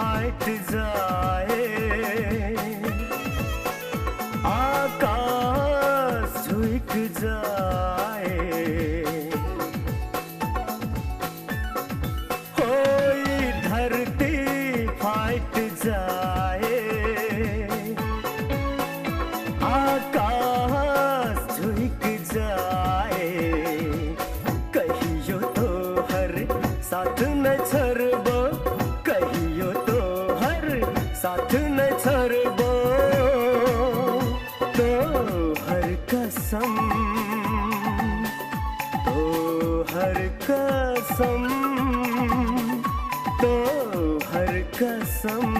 Fight जाए, आकाश झुक जाए, होई धरती फाइट जाए, आकाश झुक जाए, कहियो तो हर साथ न छरबो, कहियो तो हर साथ न छरबो, तो हर कसम, तो हर कसम, तो हर कसम।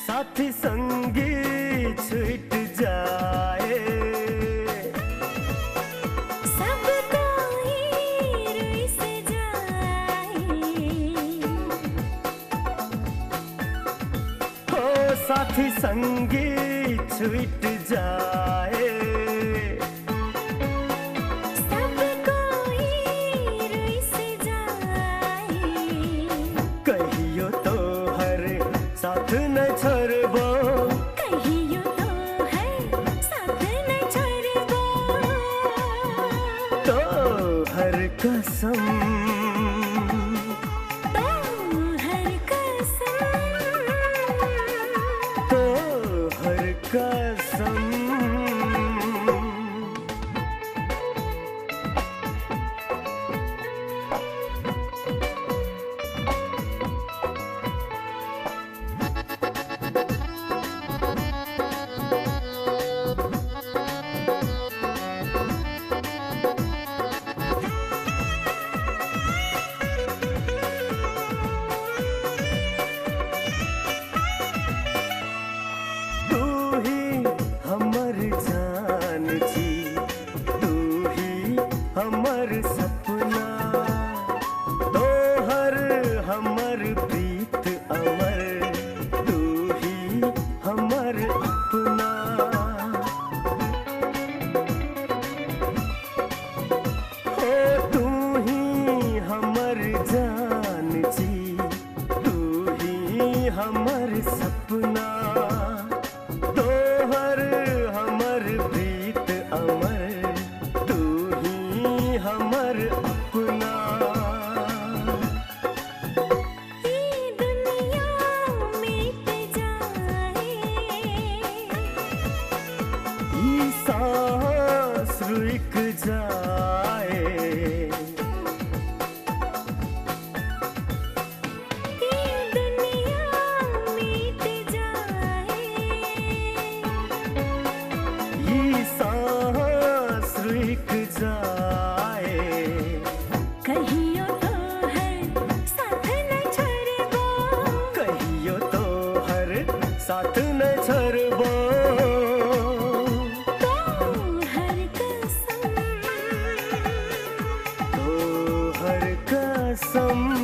साथी संगी छूट जाए, सब कोई रुस जाए, हो साथी संगी छूट जाए, सब कोई रुस जाए, कहियो तो हर साथ न छरबो, कहियो तो है साथ न छरबो, तो हर कसम, तो हर कसम, तो हर कसम। हमर जान जी, तू ही हमर सपना, तोहर हमर प्रीत अमर, तू ही हमर अपना, हो तू ही हमर जान जी, तू ही हमर सपना, तोहर हमर प्रीत अमर, तू ही हमर अपना। ये दुनिया मिट जाए, ई सांस रुक जाए, ये दुनिया मिट जाए, ई सांस रुक जाए, कहियो तो है साथ न छरबो, कहियो तो हर साथ न छरबो, तो हर कसम, तो हर कसम।